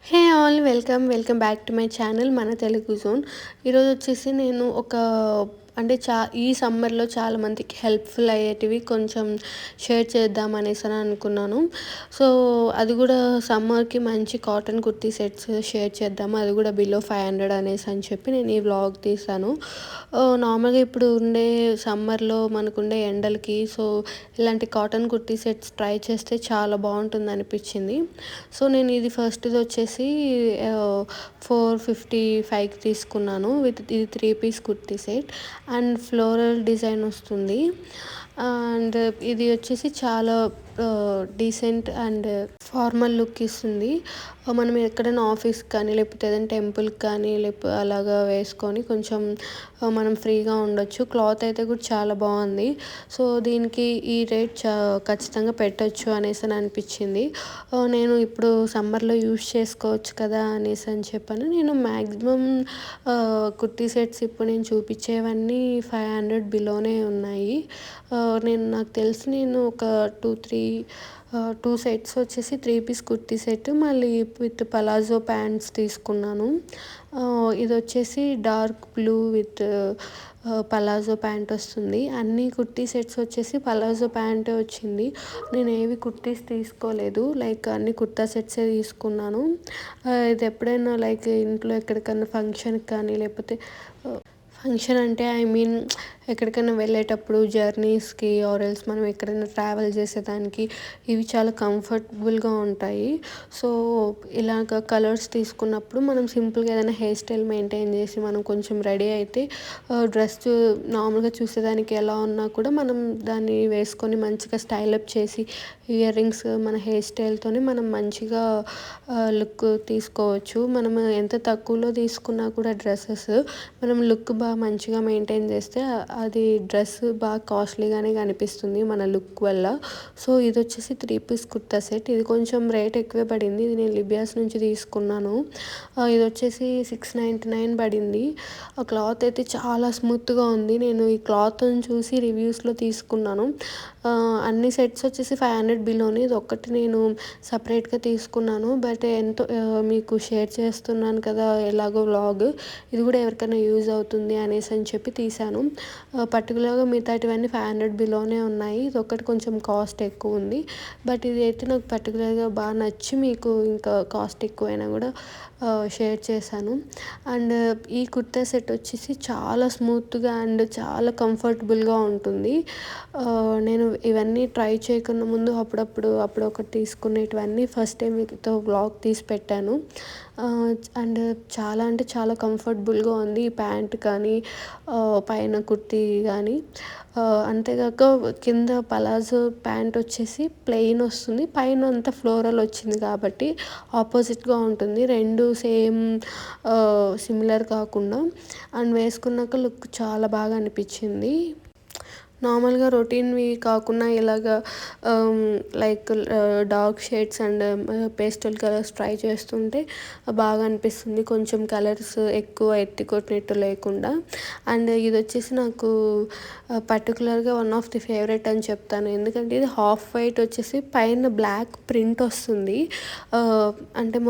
Hey all welcome back to my channel మన Telugu zone. ఈరోజు వచ్చేసి నేను అంటే ఈ సమ్మర్లో చాలామందికి హెల్ప్ఫుల్ అయ్యేటివి కొంచెం షేర్ చేద్దాం అనేసి అని అనుకున్నాను. సో అది కూడా సమ్మర్కి మంచి కాటన్ కుర్తీ సెట్స్ షేర్ చేద్దాము, అది కూడా బిలో 500 అనేసి అని చెప్పి నేను ఈ వ్లాగ్ తీసాను. నార్మల్గా ఇప్పుడు ఉండే సమ్మర్లో మనకుండే ఎండలకి ఇలాంటి కాటన్ కుర్తీ సెట్స్ ట్రై చేస్తే చాలా బాగుంటుంది అనిపించింది. సో నేను ఇది ఫస్ట్ది వచ్చేసి 455కి తీసుకున్నాను. ఇది 3 piece kurti set and floral design వస్తుంది. అండ్ ఇది వచ్చేసి చాలా డీసెంట్ అండ్ ఫార్మల్ లుక్ ఇస్తుంది. మనం ఎక్కడైనా ఆఫీస్కి కానీ లేకపోతే ఏదైనా టెంపుల్కి కానీ లేకపోతే అలాగా వేసుకొని కొంచెం మనం ఫ్రీగా ఉండొచ్చు. క్లాత్ అయితే కూడా చాలా బాగుంది. సో దీనికి ఈ రేట్ ఖచ్చితంగా పెట్టచ్చు అనేసి అని అనిపించింది. నేను ఇప్పుడు సమ్మర్లో యూస్ చేసుకోవచ్చు కదా అనేసి అని చెప్పాను. నేను మ్యాక్సిమం కుర్తీ సెట్స్ ఇప్పుడు నేను చూపించేవన్నీ 500 బిలోనే ఉన్నాయి. నాకు తెలిసి నేను ఒక 2 సెట్స్ వచ్చేసి 3 పీస్ కుర్తీ సెట్ మళ్ళీ విత్ పలాజో ప్యాంట్స్ తీసుకున్నాను. ఇది వచ్చేసి dark blue with palazzo pant వస్తుంది. అన్ని కుర్తీ సెట్స్ వచ్చేసి పలాజో ప్యాంటే వచ్చింది. నేను ఏవి కుర్తీస్ తీసుకోలేదు, లైక్ అన్ని కుర్తా సెట్సే తీసుకున్నాను. ఇది ఎప్పుడైనా లైక్ ఇంట్లో ఎక్కడికైనా ఫంక్షన్కి కానీ లేకపోతే ఫంక్షన్ అంటే ఎక్కడికైనా వెళ్ళేటప్పుడు జర్నీస్కి ఆర్ఎల్స్ మనం ఎక్కడైనా ట్రావెల్ చేసేదానికి ఇవి చాలా కంఫర్టబుల్గా ఉంటాయి. సో ఇలాగ కలర్స్ తీసుకున్నప్పుడు మనం సింపుల్గా ఏదైనా హెయిర్ స్టైల్ మెయింటైన్ చేసి మనం కొంచెం రెడీ అయితే డ్రెస్ నార్మల్గా చూసేదానికి ఎలా ఉన్నా కూడా మనం దాన్ని వేసుకొని మంచిగా స్టైలప్ చేసి ఇయర్ రింగ్స్ మన హెయిర్ స్టైల్తోనే మనం మంచిగా లుక్ తీసుకోవచ్చు. మనం ఎంత తక్కువలో తీసుకున్నా కూడా డ్రెస్సెస్ మనం లుక్ బాగా మంచిగా మెయింటైన్ చేస్తే అది డ్రెస్ బాగా కాస్ట్లీగానే కనిపిస్తుంది మన లుక్ వల్ల. సో ఇది వచ్చేసి 3 పీస్ కుర్తా సెట్. ఇది కొంచెం రేట్ ఎక్కువే పడింది. ఇది నేను లిబియాస్ నుంచి తీసుకున్నాను. ఇది వచ్చేసి 699 పడింది. ఆ క్లాత్ అయితే చాలా స్మూత్గా ఉంది. నేను ఈ క్లాత్ని చూసి రివ్యూస్లో తీసుకున్నాను. అన్ని సెట్స్ వచ్చేసి 500 బిలోనే. ఇది ఒక్కటి నేను సపరేట్గా తీసుకున్నాను. బట్ ఎంతో మీకు షేర్ చేస్తున్నాను కదా ఎలాగో వ్లాగ్, ఇది కూడా ఎవరికైనా యూజ్ అవుతుంది అనేసి అని చెప్పి తీసాను. పర్టికులర్గా మిగతాటివన్నీ 500 బిలోనే ఉన్నాయి. ఇది ఒక్కటి కొంచెం కాస్ట్ ఎక్కువ ఉంది. బట్ ఇది అయితే నాకు పర్టికులర్గా బాగా నచ్చి మీకు ఇంకా కాస్ట్ ఎక్కువైనా కూడా షేర్ చేశాను. అండ్ ఈ కుర్తా సెట్ వచ్చేసి చాలా స్మూత్గా అండ్ చాలా కంఫర్టబుల్గా ఉంటుంది. నేను ఇవన్నీ ట్రై చేయకుండా ముందు అప్పుడొకటి తీసుకునేటివన్నీ ఫస్ట్ టైం మీతో వ్లాగ్ తీసి పెట్టాను. అండ్ చాలా అంటే చాలా కంఫర్టబుల్గా ఉంది ఈ ప్యాంట్ కానీ పైన కుర్తీ కానీ. అంతేకాక కింద పలాజో ప్యాంట్ వచ్చేసి ప్లెయిన్ వస్తుంది, పైన అంతా ఫ్లోరల్ వచ్చింది కాబట్టి ఆపోజిట్గా ఉంటుంది. రెండు సేమ్ సిమిలర్ కాకుండా అండ్ వేసుకున్నాక లుక్ చాలా బాగా అనిపించింది. నార్మల్గా రొటీన్వి కాకుండా ఇలాగ like dark shades and pastel colours try చేస్తుంటే బాగా అనిపిస్తుంది. కొంచెం కలర్స్ ఎక్కువ ఎత్తికొట్టినట్టు లేకుండా. అండ్ ఇది వచ్చేసి నాకు పర్టికులర్గా వన్ ఆఫ్ ది ఫేవరెట్ అని చెప్తాను. ఎందుకంటే ఇది హాఫ్ వైట్ వచ్చేసి పైన బ్లాక్ ప్రింట్ వస్తుంది. అంటే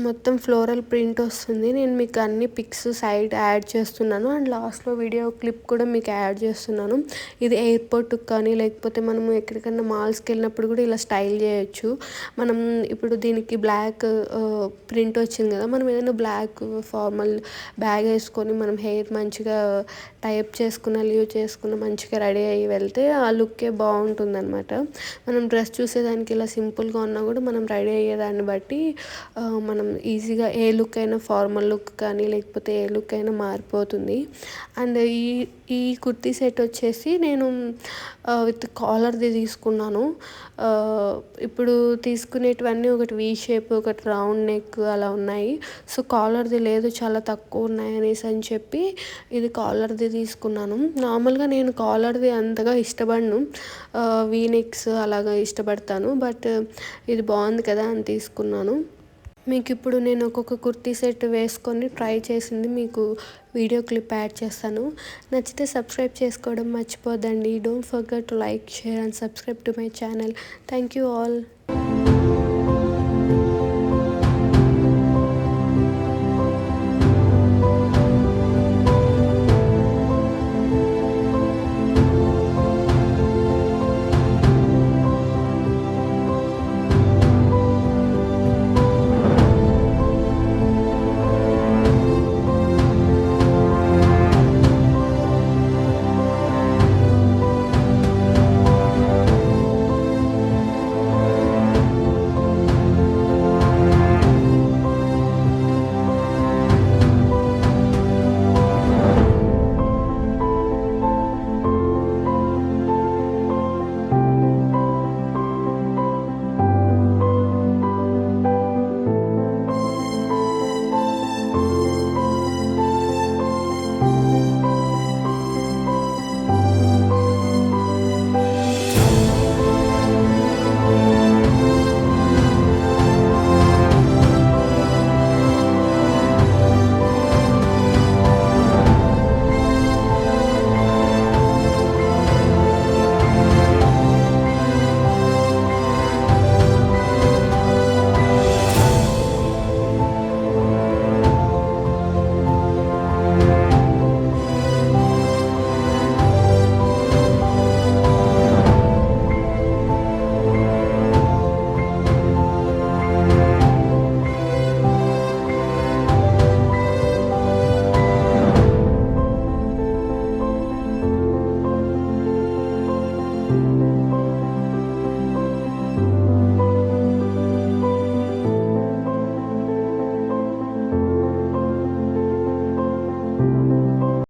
మొత్తం ఫ్లోరల్ ప్రింట్ వస్తుంది. నేను మీకు అన్ని పిక్స్ సైడ్ యాడ్ చేస్తున్నాను అండ్ లాస్ట్లో వీడియో క్లిప్ కూడా మీకు యాడ్ చేస్తున్నాను. ఇది ఎయిర్పోర్ట్కి కానీ లేకపోతే మనం ఎక్కడికైనా మాల్స్కి వెళ్ళినప్పుడు కూడా ఇలా స్టైల్ చేయొచ్చు. మనం ఇప్పుడు దీనికి బ్లాక్ ప్రింట్ వచ్చింది కదా, మనం ఏదైనా బ్లాక్ ఫార్మల్ బ్యాగ్ వేసుకొని మనం హెయిర్ మంచిగా టైప్ లీవ్ చేసుకున్న మంచిగా రెడీ అయ్యి వెళ్తే ఆ లుక్కే బాగుంటుంది అనమాట. మనం డ్రెస్ చూసేదానికి ఇలా సింపుల్గా ఉన్నా కూడా మనం రెడీ అయ్యేదాన్ని బట్టి మనం ఈజీగా ఏ లుక్ అయినా ఫార్మల్ లుక్ కానీ లేకపోతే ఏ లుక్ అయినా మారిపోతుంది. అండ్ ఈ కుర్తీ సెట్ వచ్చేసి నేను విత్ కాలర్ది తీసుకున్నాను. ఇప్పుడు తీసుకునేటివన్నీ ఒకటి వీ షేప్ ఒకటి రౌండ్ నెక్ అలా ఉన్నాయి. సో కాలర్ది లేదు, చాలా తక్కువ ఉన్నాయి అనేసి అని చెప్పి ఇది కాలర్ది తీసుకున్నాను. నార్మల్గా నేను కాలర్ది అంతగా ఇష్టపడను, వీ నెక్స్ అలాగా ఇష్టపడతాను. బట్ ఇది బాగుంది కదా అని తీసుకున్నాను. మీకు ఇప్పుడు నేను ఒక్కొక్క కుర్తీ సెట్ వేసుకొని ట్రై చేసింది మీకు వీడియో క్లిప్ యాడ్ చేస్తాను. నచ్చితే సబ్స్క్రైబ్ చేసుకోవడం మర్చిపోద్దండి. Don't forget to like, share and subscribe to my channel. Thank you all.